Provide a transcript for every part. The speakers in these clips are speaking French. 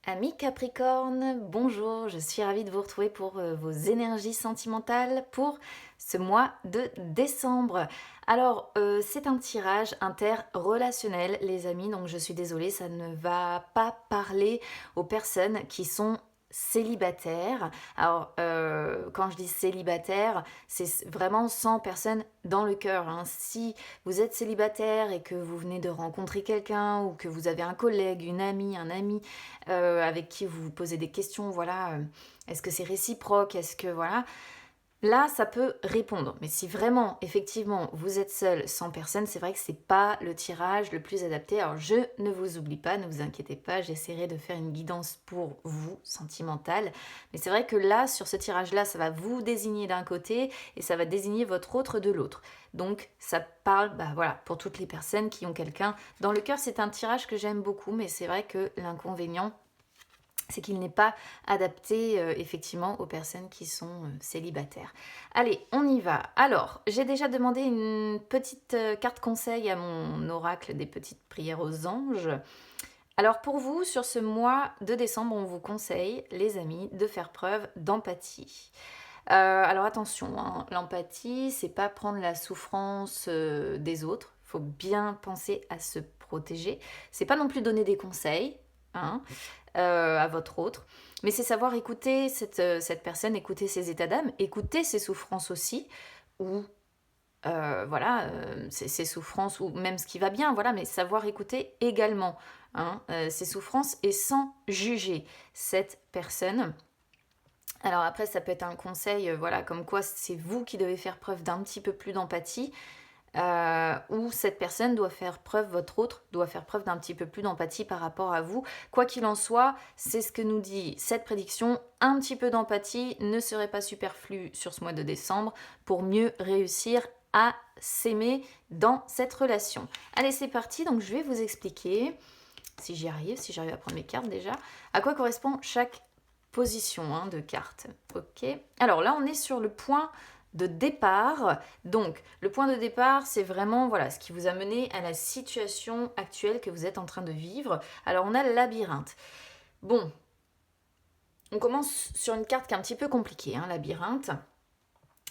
Amis Capricorne, bonjour, je suis ravie de vous retrouver pour vos énergies sentimentales pour ce mois de décembre. Alors, c'est un tirage interrelationnel, les amis, donc je suis désolée, ça ne va pas parler aux personnes qui sont célibataires. Alors, quand je dis célibataire, c'est vraiment sans personne dans le cœur, hein. Si vous êtes célibataire et que vous venez de rencontrer quelqu'un ou que vous avez un collègue, une amie, un ami avec qui vous vous posez des questions, voilà, est-ce que c'est réciproque, est-ce que voilà, là ça peut répondre. Mais si vraiment, effectivement, vous êtes seul, sans personne, c'est vrai que c'est pas le tirage le plus adapté. Alors je ne vous oublie pas, ne vous inquiétez pas, j'essaierai de faire une guidance pour vous, sentimentale. Mais c'est vrai que là, sur ce tirage-là, ça va vous désigner d'un côté et ça va désigner votre autre de l'autre. Donc ça parle, bah voilà, pour toutes les personnes qui ont quelqu'un dans le cœur. C'est un tirage que j'aime beaucoup, mais c'est vrai que l'inconvénient, c'est qu'il n'est pas adapté effectivement aux personnes qui sont célibataires. Allez, on y va. Alors, j'ai déjà demandé une petite carte conseil à mon oracle des petites prières aux anges. Alors pour vous, sur ce mois de décembre, on vous conseille, les amis, de faire preuve d'empathie. Alors attention, hein, l'empathie, c'est pas prendre la souffrance des autres. Il faut bien penser à se protéger. C'est pas non plus donner des conseils, hein, à votre autre, mais c'est savoir écouter cette personne, écouter ses états d'âme, écouter ses souffrances aussi, ou voilà, ses souffrances, ou même ce qui va bien, voilà, mais savoir écouter également, hein, ses souffrances et sans juger cette personne. Alors après, ça peut être un conseil, voilà, comme quoi c'est vous qui devez faire preuve d'un petit peu plus d'empathie, où cette personne doit faire preuve, votre autre doit faire preuve d'un petit peu plus d'empathie par rapport à vous. Quoi qu'il en soit, c'est ce que nous dit cette prédiction, un petit peu d'empathie ne serait pas superflu sur ce mois de décembre pour mieux réussir à s'aimer dans cette relation. Allez, c'est parti, donc je vais vous expliquer, si j'arrive à prendre mes cartes déjà, à quoi correspond chaque position, hein, de cartes. Ok. Alors là, on est sur le point de départ. Donc, le point de départ, c'est vraiment voilà ce qui vous a mené à la situation actuelle que vous êtes en train de vivre. Alors, on a le labyrinthe. Bon, on commence sur une carte qui est un petit peu compliquée, hein, labyrinthe.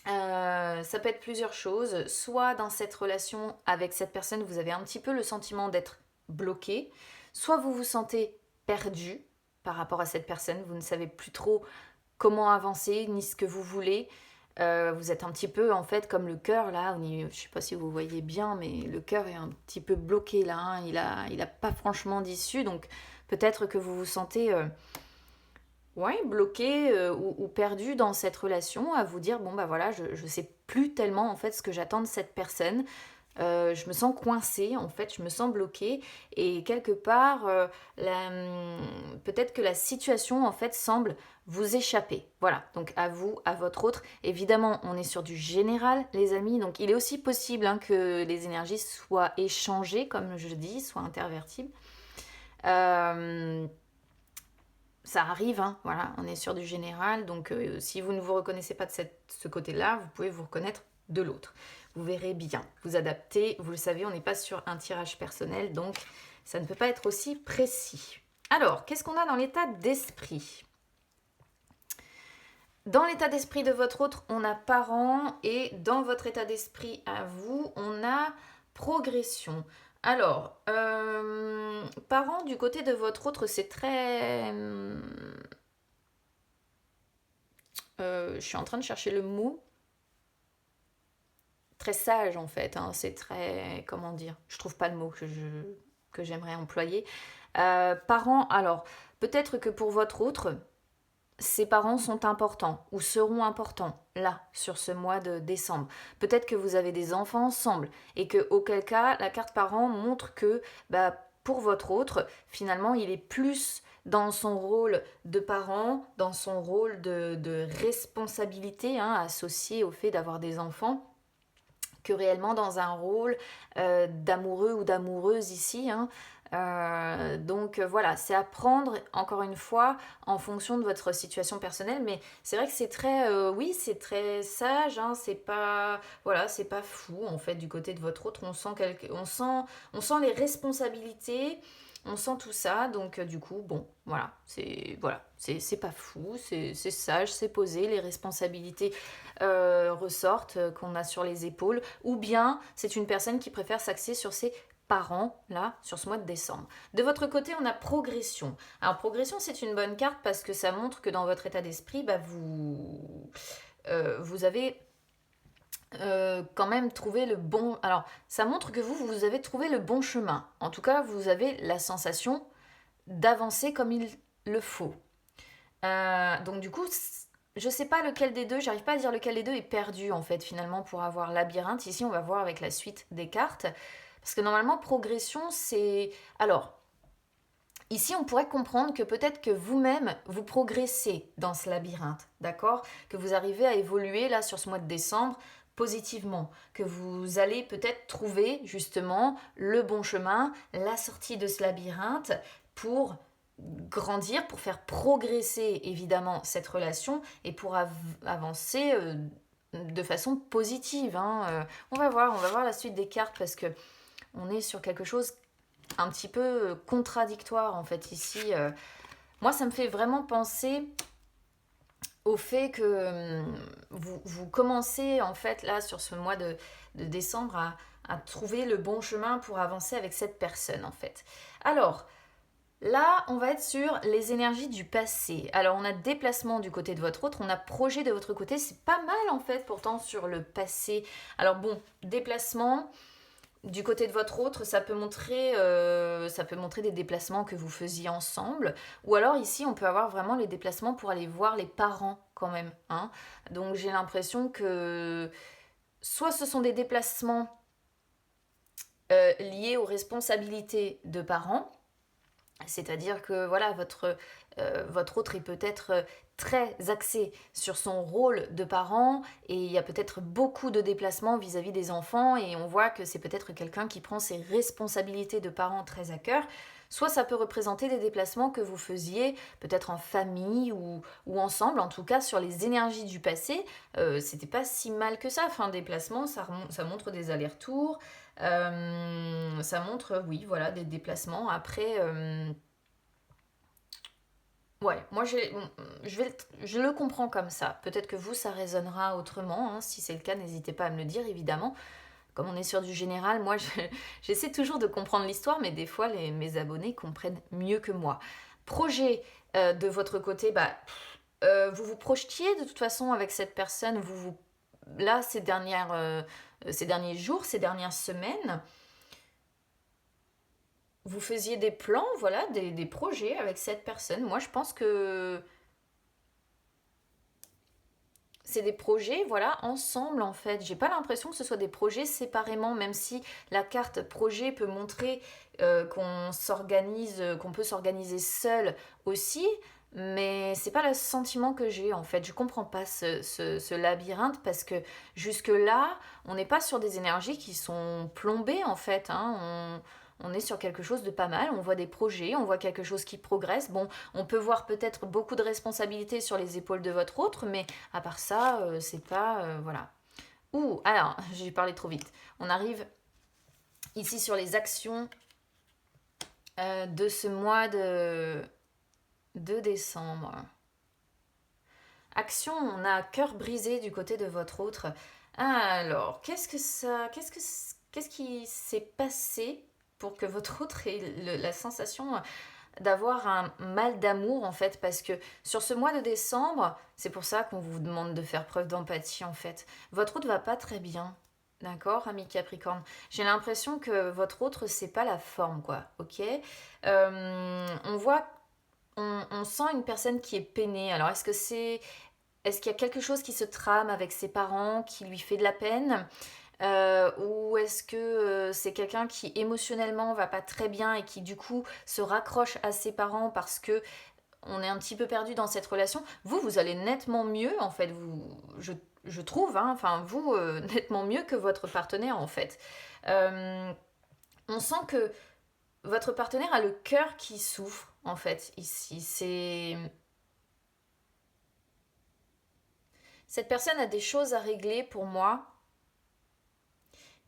Ça peut être plusieurs choses. Soit dans cette relation avec cette personne, vous avez un petit peu le sentiment d'être bloqué. Soit vous vous sentez perdu par rapport à cette personne. Vous ne savez plus trop comment avancer, ni ce que vous voulez. Vous êtes un petit peu en fait comme le cœur là, je ne sais pas si vous voyez bien, mais le cœur est un petit peu bloqué là, hein. Il a pas franchement d'issue, donc peut-être que vous vous sentez ouais, bloqué ou perdu dans cette relation, à vous dire bon bah voilà, je sais plus tellement en fait ce que j'attends de cette personne. Je me sens coincée, en fait, je me sens bloquée et quelque part, peut-être que la situation en fait semble vous échapper. Voilà, donc à vous, à votre autre. Évidemment, on est sur du général, les amis, donc il est aussi possible, hein, que les énergies soient échangées, comme je dis, soient intervertibles. Euh, Ça arrive, hein, voilà, on est sur du général, donc si vous ne vous reconnaissez pas de ce côté-là, vous pouvez vous reconnaître de l'autre. Vous verrez bien, vous adaptez, vous le savez, on n'est pas sur un tirage personnel, donc ça ne peut pas être aussi précis. Alors, qu'est-ce qu'on a dans l'état d'esprit? Dans l'état d'esprit de votre autre, on a parent, et dans votre état d'esprit à vous, on a progression. Alors, parent, du côté de votre autre, c'est très je suis en train de chercher le mot. Très sage en fait, hein. C'est très, comment dire, je trouve pas le mot que j'aimerais employer. Parents, alors peut-être que pour votre autre, ses parents sont importants ou seront importants là sur ce mois de décembre. Peut-être que vous avez des enfants ensemble et que auquel cas la carte parent montre que bah, pour votre autre, finalement, il est plus dans son rôle de parent, dans son rôle de responsabilité, hein, associé au fait d'avoir des enfants, que réellement dans un rôle d'amoureux ou d'amoureuse ici, hein. Donc voilà, c'est à prendre encore une fois en fonction de votre situation personnelle, mais c'est vrai que c'est très, oui, c'est très sage, hein, c'est pas, voilà, c'est pas fou en fait du côté de votre autre. On sent les responsabilités. On sent tout ça, donc du coup, bon, c'est pas fou, c'est sage, c'est posé, les responsabilités ressortent qu'on a sur les épaules, ou bien c'est une personne qui préfère s'axer sur ses parents, là, sur ce mois de décembre. De votre côté, on a progression. Alors, progression, c'est une bonne carte parce que ça montre que dans votre état d'esprit, bah, vous avez quand même trouvé le bon... Alors, ça montre que vous avez trouvé le bon chemin. En tout cas, vous avez la sensation d'avancer comme il le faut. Donc du coup, je sais pas lequel des deux, j'arrive pas à dire lequel des deux est perdu en fait finalement pour avoir labyrinthe. Ici, on va voir avec la suite des cartes. Parce que normalement, progression, c'est... Alors, ici, on pourrait comprendre que peut-être que vous-même, vous progressez dans ce labyrinthe, d'accord? Que vous arrivez à évoluer là sur ce mois de décembre positivement, que vous allez peut-être trouver justement le bon chemin, la sortie de ce labyrinthe pour grandir, pour faire progresser évidemment cette relation et pour avancer de façon positive. Hein. On va voir la suite des cartes parce que on est sur quelque chose un petit peu contradictoire en fait ici. Moi, ça me fait vraiment penser au fait que vous commencez en fait là sur ce mois de décembre à trouver le bon chemin pour avancer avec cette personne en fait. Alors, là, on va être sur les énergies du passé. Alors, on a déplacement du côté de votre autre, on a projet de votre côté. C'est pas mal en fait pourtant sur le passé. Alors bon, déplacement du côté de votre autre, ça peut montrer des déplacements que vous faisiez ensemble. Ou alors ici, on peut avoir vraiment les déplacements pour aller voir les parents quand même. Hein. Donc j'ai l'impression que soit ce sont des déplacements liés aux responsabilités de parents, c'est-à-dire que voilà, votre autre est peut-être très axé sur son rôle de parent et il y a peut-être beaucoup de déplacements vis-à-vis des enfants et on voit que c'est peut-être quelqu'un qui prend ses responsabilités de parent très à cœur. Soit ça peut représenter des déplacements que vous faisiez peut-être en famille ou ensemble, en tout cas sur les énergies du passé, c'était pas si mal que ça. Enfin, déplacement, ça montre des allers-retours, ça montre, oui, voilà, des déplacements. Après, ouais, moi je le comprends comme ça. Peut-être que vous, ça résonnera autrement. Hein. Si c'est le cas, n'hésitez pas à me le dire, évidemment. Comme on est sur du général, moi, j'essaie toujours de comprendre l'histoire, mais des fois, mes abonnés comprennent mieux que moi. Projet de votre côté, bah, vous vous projetiez de toute façon avec cette personne. Là, ces derniers jours, ces dernières semaines, vous faisiez des plans, voilà, des projets avec cette personne. Moi, je pense que c'est des projets, voilà, ensemble en fait. J'ai pas l'impression que ce soit des projets séparément, même si la carte projet peut montrer qu'on peut s'organiser seul aussi. Mais c'est pas le sentiment que j'ai en fait. Je comprends pas ce labyrinthe parce que jusque-là, on n'est pas sur des énergies qui sont plombées en fait. Hein. On est sur quelque chose de pas mal, on voit des projets, on voit quelque chose qui progresse. Bon, on peut voir peut-être beaucoup de responsabilités sur les épaules de votre autre, mais à part ça, c'est pas... voilà. Ouh, alors, j'ai parlé trop vite. On arrive ici sur les actions de ce mois de décembre. Action, on a cœur brisé du côté de votre autre. Alors, qu'est-ce qui s'est passé pour que votre autre ait la sensation d'avoir un mal d'amour en fait parce que sur ce mois de décembre, c'est pour ça qu'on vous demande de faire preuve d'empathie en fait. Votre autre va pas très bien. D'accord, ami Capricorne. J'ai l'impression que votre autre, c'est pas la forme, quoi. Ok. On voit, on sent une personne qui est peinée. Alors, est-ce qu'il y a quelque chose qui se trame avec ses parents, qui lui fait de la peine? Ou est-ce que c'est quelqu'un qui émotionnellement va pas très bien et qui du coup se raccroche à ses parents parce que on est un petit peu perdu dans cette relation? Vous allez nettement mieux en fait. Je trouve, hein, enfin vous nettement mieux que votre partenaire en fait. Euh, on sent que votre partenaire a le cœur qui souffre en fait ici. Cette personne a des choses à régler pour moi.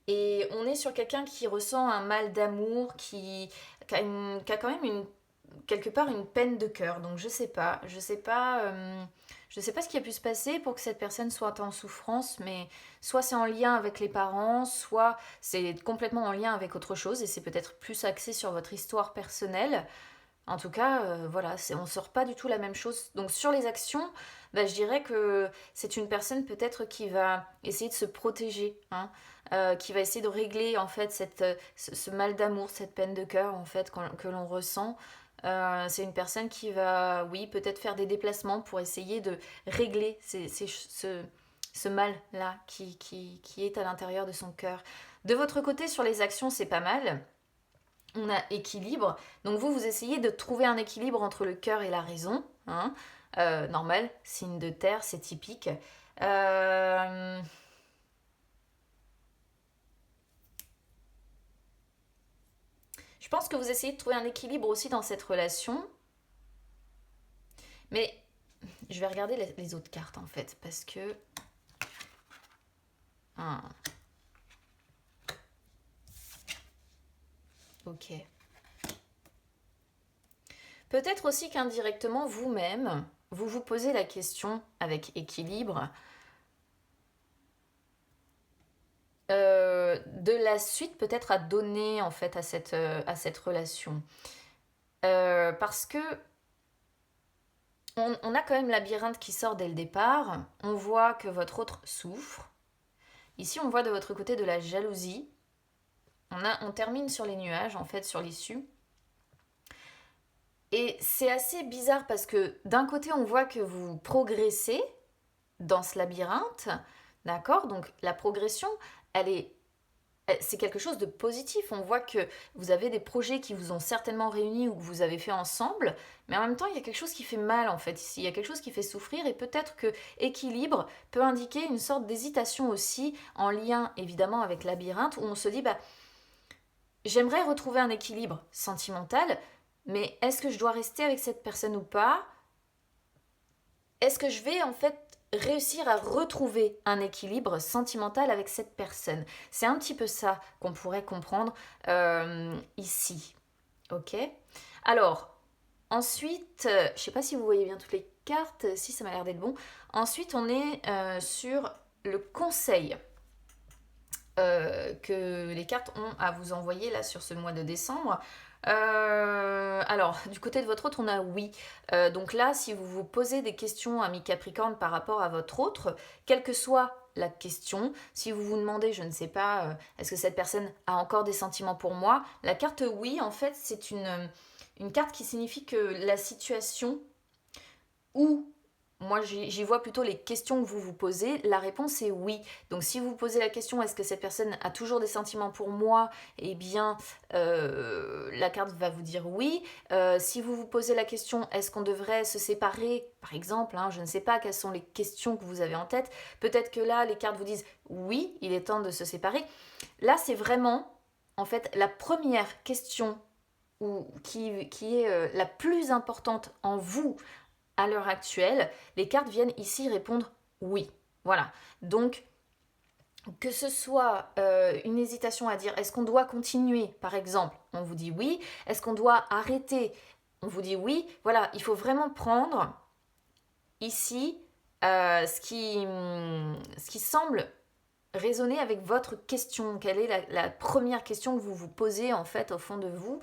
Et on est sur quelqu'un qui ressent un mal d'amour, qui a quand même quelque part une peine de cœur. Donc je sais pas, je sais pas ce qui a pu se passer pour que cette personne soit en souffrance, mais soit c'est en lien avec les parents, soit c'est complètement en lien avec autre chose et c'est peut-être plus axé sur votre histoire personnelle. En tout cas, voilà, on sort pas du tout la même chose. Donc sur les actions, bah, je dirais que c'est une personne peut-être qui va essayer de se protéger, hein, qui va essayer de régler en fait ce mal d'amour, cette peine de cœur en fait que l'on ressent. C'est une personne qui va, oui, peut-être faire des déplacements pour essayer de régler ce mal-là qui est à l'intérieur de son cœur. De votre côté, sur les actions, c'est pas mal. On a équilibre. Donc vous essayez de trouver un équilibre entre le cœur et la raison. Hein. Normal, signe de terre, c'est typique. Euh, Je pense que vous essayez de trouver un équilibre aussi dans cette relation. Mais je vais regarder les autres cartes en fait. Parce que... Ah, ok. Peut-être aussi qu'indirectement, vous-même, vous vous posez la question avec équilibre de la suite peut-être à donner en fait à cette relation. Parce que on a quand même labyrinthe qui sort dès le départ. On voit que votre autre souffre. Ici, on voit de votre côté de la jalousie. On termine sur les nuages, en fait, sur l'issue. Et c'est assez bizarre parce que d'un côté, on voit que vous progressez dans ce labyrinthe. D'accord? Donc la progression, c'est quelque chose de positif. On voit que vous avez des projets qui vous ont certainement réunis ou que vous avez fait ensemble, mais en même temps, il y a quelque chose qui fait mal en fait ici. Il y a quelque chose qui fait souffrir et peut-être que équilibre peut indiquer une sorte d'hésitation aussi en lien évidemment avec labyrinthe où on se dit j'aimerais retrouver un équilibre sentimental, mais est-ce que je dois rester avec cette personne ou pas? Est-ce que je vais en fait réussir à retrouver un équilibre sentimental avec cette personne? C'est un petit peu ça qu'on pourrait comprendre ici. Ok. Alors, ensuite, je ne sais pas si vous voyez bien toutes les cartes, si ça m'a l'air d'être bon. Ensuite, on est sur le conseil que les cartes ont à vous envoyer là sur ce mois de décembre. Alors, du côté de votre autre, on a oui. Donc là, si vous vous posez des questions, ami Capricorne, par rapport à votre autre, quelle que soit la question, si vous vous demandez, je ne sais pas, est-ce que cette personne a encore des sentiments pour moi, la carte oui, en fait, c'est une carte qui signifie que la situation où moi, j'y vois plutôt les questions que vous vous posez. La réponse est oui. Donc, si vous posez la question, est-ce que cette personne a toujours des sentiments pour moi? Eh bien, la carte va vous dire oui. Si vous vous posez la question, est-ce qu'on devrait se séparer? Par exemple, hein, je ne sais pas quelles sont les questions que vous avez en tête. Peut-être que là, les cartes vous disent oui, il est temps de se séparer. Là, c'est vraiment, en fait, la première question qui est la plus importante en vous à l'heure actuelle, les cartes viennent ici répondre oui. Voilà. Donc, que ce soit une hésitation à dire est-ce qu'on doit continuer, par exemple, on vous dit oui. Est-ce qu'on doit arrêter, on vous dit oui. Voilà, il faut vraiment prendre ici ce qui semble résonner avec votre question. Quelle est la première question que vous vous posez en fait au fond de vous?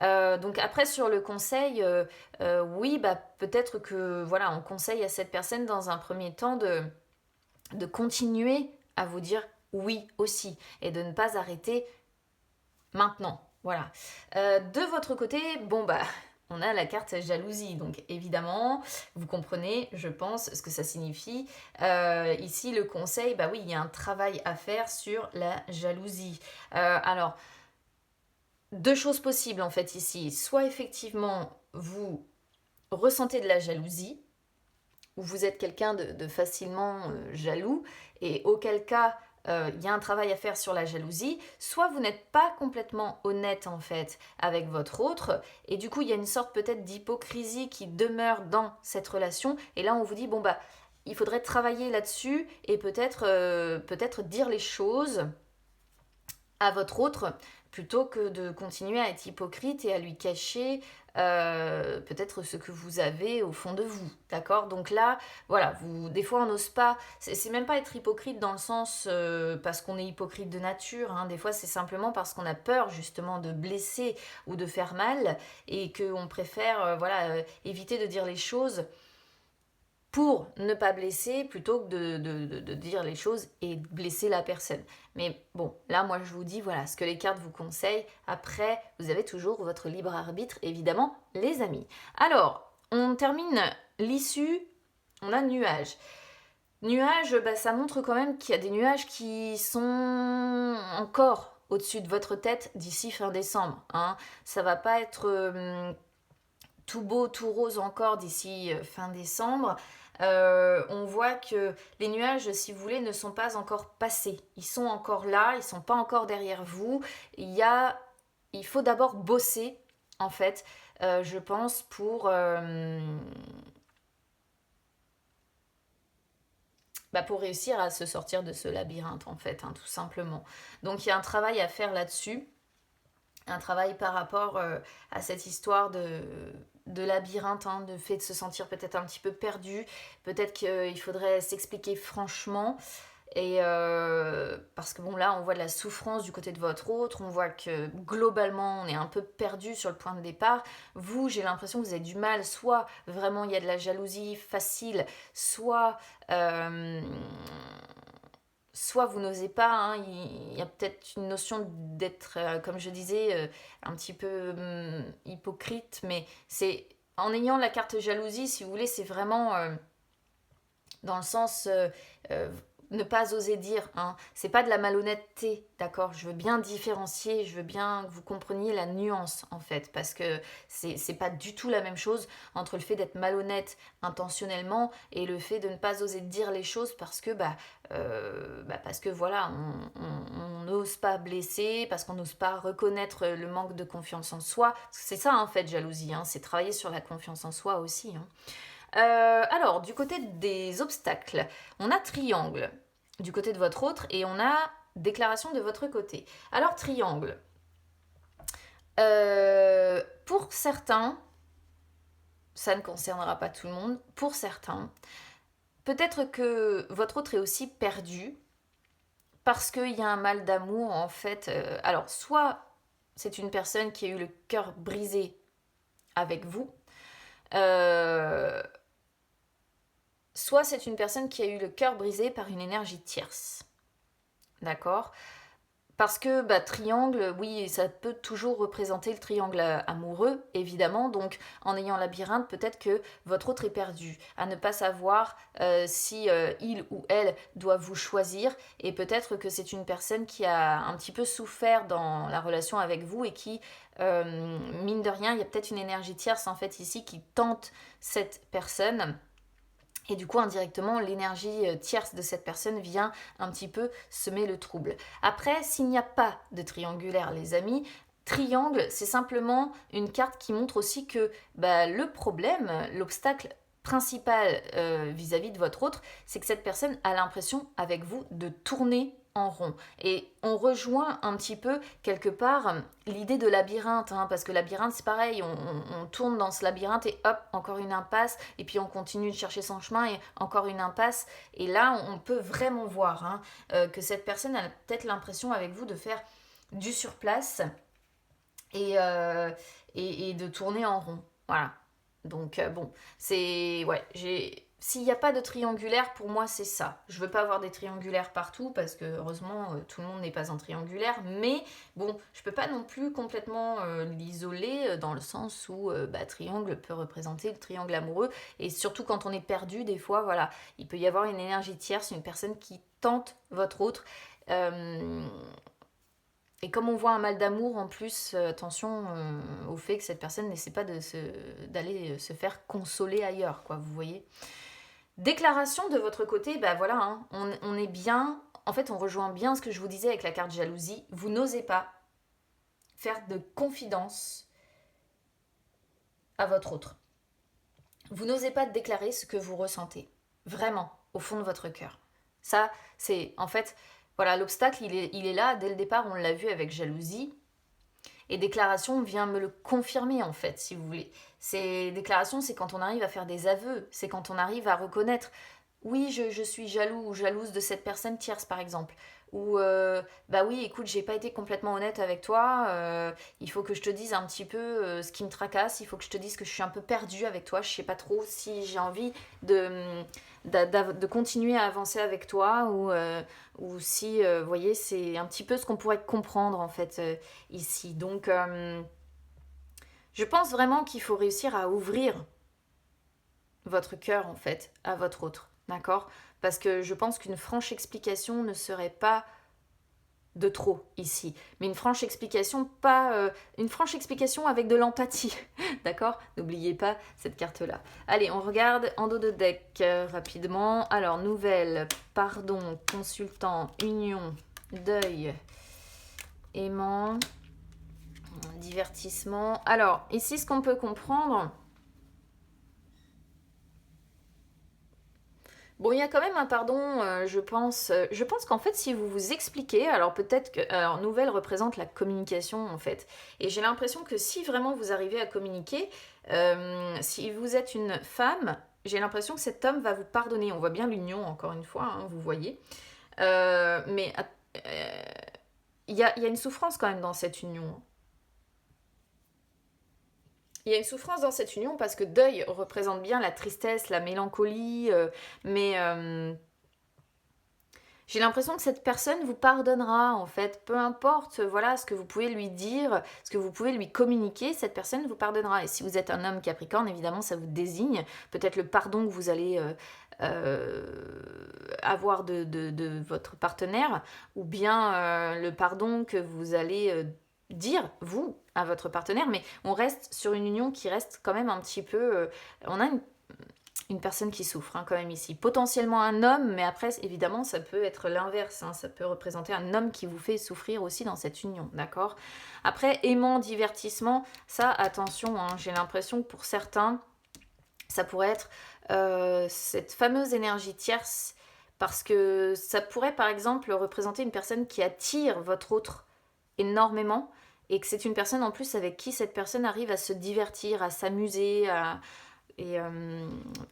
Donc après sur le conseil, oui, peut-être que voilà, on conseille à cette personne dans un premier temps de continuer à vous dire oui aussi et de ne pas arrêter maintenant. Voilà. De votre côté, on a la carte jalousie, donc évidemment, vous comprenez, je pense, ce que ça signifie. Ici, le conseil, oui, il y a un travail à faire sur la jalousie. Alors, deux choses possibles en fait ici. Soit effectivement vous ressentez de la jalousie, ou vous êtes quelqu'un de facilement jaloux, et auquel cas il y a un travail à faire sur la jalousie. Soit vous n'êtes pas complètement honnête en fait avec votre autre, et du coup il y a une sorte peut-être d'hypocrisie qui demeure dans cette relation, et là on vous dit il faudrait travailler là-dessus, et peut-être dire les choses à votre autre plutôt que de continuer à être hypocrite et à lui cacher peut-être ce que vous avez au fond de vous, d'accord? Donc là, voilà, des fois on n'ose pas, c'est même pas être hypocrite dans le sens parce qu'on est hypocrite de nature, hein. Des fois c'est simplement parce qu'on a peur justement de blesser ou de faire mal et qu'on préfère éviter de dire les choses pour ne pas blesser plutôt que de dire les choses et blesser la personne. Mais bon, là, moi, je vous dis, voilà, ce que les cartes vous conseillent. Après, vous avez toujours votre libre arbitre, évidemment, les amis. Alors, on termine l'issue, on a nuage. Nuage, bah, ça montre quand même qu'il y a des nuages qui sont encore au-dessus de votre tête d'ici fin décembre, hein. Ça va pas être tout beau, tout rose encore d'ici fin décembre. On voit que les nuages, si vous voulez, ne sont pas encore passés. Ils sont encore là, ils ne sont pas encore derrière vous. Il faut d'abord bosser, en fait, je pense, pour réussir à se sortir de ce labyrinthe, en fait, hein, tout simplement. Donc il y a un travail à faire là-dessus, un travail par rapport à cette histoire de labyrinthe, hein, de fait de se sentir peut-être un petit peu perdu, peut-être qu'il faudrait s'expliquer franchement, et parce que bon là on voit de la souffrance du côté de votre autre, on voit que globalement on est un peu perdu sur le point de départ. Vous, j'ai l'impression que vous avez du mal, soit vraiment il y a de la jalousie facile, soit soit vous n'osez pas, hein, il y a peut-être une notion d'être, comme je disais, un petit peu hypocrite, mais c'est en ayant la carte jalousie, si vous voulez, c'est vraiment dans le sens euh, ne pas oser dire, hein. C'est pas de la malhonnêteté, d'accord? Je veux bien différencier, je veux bien que vous compreniez la nuance en fait, parce que c'est pas du tout la même chose entre le fait d'être malhonnête intentionnellement et le fait de ne pas oser dire les choses parce que parce que voilà, on n'ose pas blesser, parce qu'on n'ose pas reconnaître le manque de confiance en soi. C'est ça en fait, jalousie, hein, c'est travailler sur la confiance en soi aussi, hein. Alors, du côté des obstacles, on a triangle du côté de votre autre et on a déclaration de votre côté. Alors, triangle. Pour certains, ça ne concernera pas tout le monde, pour certains, peut-être que votre autre est aussi perdu parce qu'il y a un mal d'amour en fait. Alors, soit c'est une personne qui a eu le cœur brisé avec vous, soit c'est une personne qui a eu le cœur brisé par une énergie tierce. D'accord? Parce que triangle, oui, ça peut toujours représenter le triangle amoureux, évidemment. Donc, en ayant labyrinthe, peut-être que votre autre est perdu, à ne pas savoir si il ou elle doit vous choisir. Et peut-être que c'est une personne qui a un petit peu souffert dans la relation avec vous et qui, mine de rien, il y a peut-être une énergie tierce en fait ici qui tente cette personne. Et du coup, indirectement, l'énergie tierce de cette personne vient un petit peu semer le trouble. Après, s'il n'y a pas de triangulaire, les amis, triangle, c'est simplement une carte qui montre aussi que le problème, l'obstacle principal vis-à-vis de votre autre, c'est que cette personne a l'impression avec vous de tourner en rond. Et on rejoint un petit peu quelque part l'idée de labyrinthe, hein, parce que labyrinthe c'est pareil, on tourne dans ce labyrinthe et hop, encore une impasse, et puis on continue de chercher son chemin et encore une impasse. Et là, on peut vraiment voir que cette personne a peut-être l'impression avec vous de faire du surplace et de tourner en rond. Voilà. Donc c'est... Ouais, s'il n'y a pas de triangulaire, pour moi, c'est ça. Je veux pas avoir des triangulaires partout parce que, heureusement, tout le monde n'est pas en triangulaire. Mais bon, je peux pas non plus complètement l'isoler dans le sens où triangle peut représenter le triangle amoureux. Et surtout quand on est perdu, des fois, voilà, il peut y avoir une énergie tierce, une personne qui tente votre autre. Et comme on voit un mal d'amour, en plus, attention au fait que cette personne n'essaie pas d'aller se faire consoler ailleurs, quoi, vous voyez. Déclaration de votre côté, voilà, hein, on est bien, en fait on rejoint bien ce que je vous disais avec la carte jalousie, vous n'osez pas faire de confidence à votre autre. Vous n'osez pas déclarer ce que vous ressentez, vraiment, au fond de votre cœur. Ça, c'est, en fait, voilà, l'obstacle, il est là, dès le départ, on l'a vu avec jalousie, Et déclaration vient me le confirmer en fait, si vous voulez. Déclaration, c'est quand on arrive à faire des aveux, c'est quand on arrive à reconnaître, oui, je suis jaloux ou jalouse de cette personne tierce par exemple. Ou bah oui, écoute, j'ai pas été complètement honnête avec toi, il faut que je te dise un petit peu ce qui me tracasse, il faut que je te dise que je suis un peu perdue avec toi, je sais pas trop si j'ai envie de continuer à avancer avec toi ou si, vous voyez, c'est un petit peu ce qu'on pourrait comprendre en fait ici. Donc, je pense vraiment qu'il faut réussir à ouvrir votre cœur en fait à votre autre, d'accord? Parce que je pense qu'une franche explication ne serait pas de trop ici, mais une franche explication, pas une franche explication avec de l'empathie, d'accord? N'oubliez pas cette carte-là. Allez, on regarde en dos de deck rapidement. Alors, nouvelle, pardon, consultant, union, deuil, aimant, divertissement. Alors, ici, ce qu'on peut comprendre, bon, il y a quand même un pardon, je pense. Je pense qu'en fait, si vous vous expliquez, alors peut-être que. Alors, nouvelle représente la communication, en fait. Et j'ai l'impression que si vraiment vous arrivez à communiquer, si vous êtes une femme, j'ai l'impression que cet homme va vous pardonner. On voit bien l'union, encore une fois, hein, vous voyez. Mais il y a une souffrance quand même dans cette union. Il y a une souffrance dans cette union parce que deuil représente bien la tristesse, la mélancolie, mais j'ai l'impression que cette personne vous pardonnera en fait, peu importe voilà ce que vous pouvez lui dire, ce que vous pouvez lui communiquer, cette personne vous pardonnera. Et si vous êtes un homme Capricorne, évidemment ça vous désigne peut-être le pardon que vous allez avoir de votre partenaire, ou bien le pardon que vous allez dire, vous, à votre partenaire, mais on reste sur une union qui reste quand même un petit peu... on a une personne qui souffre hein, quand même ici. Potentiellement un homme, mais après, évidemment, ça peut être l'inverse. Hein, ça peut représenter un homme qui vous fait souffrir aussi dans cette union, d'accord? Après, aimant, divertissement, ça, attention, hein, j'ai l'impression que pour certains, ça pourrait être cette fameuse énergie tierce, parce que ça pourrait, par exemple, représenter une personne qui attire votre autre énormément, et que c'est une personne en plus avec qui cette personne arrive à se divertir, à s'amuser, et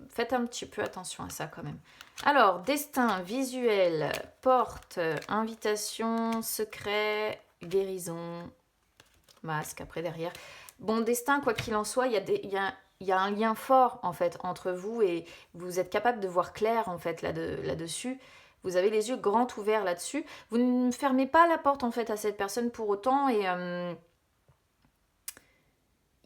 faites un petit peu attention à ça quand même. Alors, destin, visuel, porte, invitation, secret, guérison, masque après derrière. Bon, destin, quoi qu'il en soit, il y a un lien fort en fait entre vous et vous êtes capable de voir clair en fait là-dessus. Vous avez les yeux grands ouverts là-dessus. Vous ne fermez pas la porte en fait à cette personne pour autant et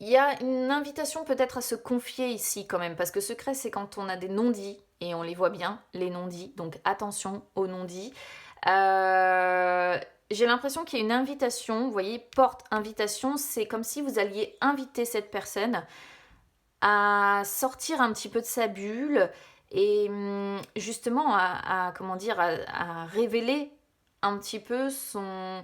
il y a une invitation peut-être à se confier ici quand même, parce que secret c'est quand on a des non-dits, et on les voit bien, les non-dits, donc attention aux non-dits. J'ai l'impression qu'il y a une invitation, vous voyez, porte invitation, c'est comme si vous alliez inviter cette personne à sortir un petit peu de sa bulle et justement comment dire, à révéler un petit peu ce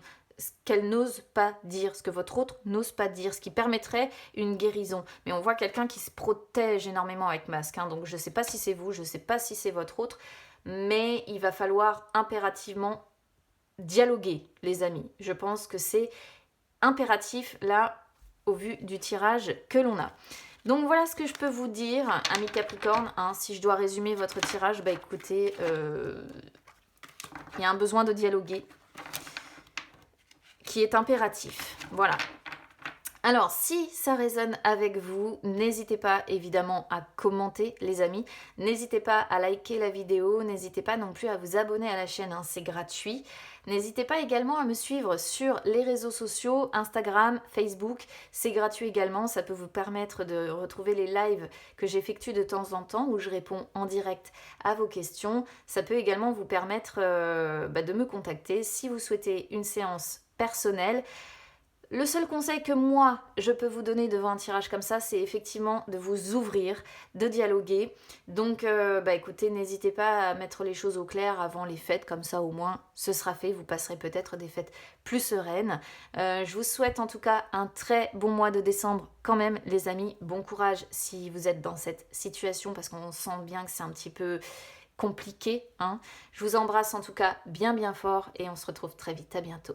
qu'elle n'ose pas dire, ce que votre autre n'ose pas dire, ce qui permettrait une guérison. Mais on voit quelqu'un qui se protège énormément avec masque, hein, donc je ne sais pas si c'est vous, je ne sais pas si c'est votre autre, mais il va falloir impérativement dialoguer, les amis. Je pense que c'est impératif, là, au vu du tirage que l'on a. Donc voilà ce que je peux vous dire, amis Capricorne. Hein, si je dois résumer votre tirage, bah écoutez, il y a un besoin de dialoguer qui est impératif. Voilà. Alors, si ça résonne avec vous, n'hésitez pas évidemment à commenter, les amis. N'hésitez pas à liker la vidéo, n'hésitez pas non plus à vous abonner à la chaîne, hein, c'est gratuit. N'hésitez pas également à me suivre sur les réseaux sociaux, Instagram, Facebook, c'est gratuit également. Ça peut vous permettre de retrouver les lives que j'effectue de temps en temps où je réponds en direct à vos questions. Ça peut également vous permettre de me contacter si vous souhaitez une séance personnelle. Le seul conseil que moi, je peux vous donner devant un tirage comme ça, c'est effectivement de vous ouvrir, de dialoguer. Donc, écoutez, n'hésitez pas à mettre les choses au clair avant les fêtes, comme ça au moins ce sera fait. Vous passerez peut-être des fêtes plus sereines. Je vous souhaite en tout cas un très bon mois de décembre quand même, les amis. Bon courage si vous êtes dans cette situation, parce qu'on sent bien que c'est un petit peu compliqué. Hein. Je vous embrasse en tout cas bien fort et on se retrouve très vite. À bientôt.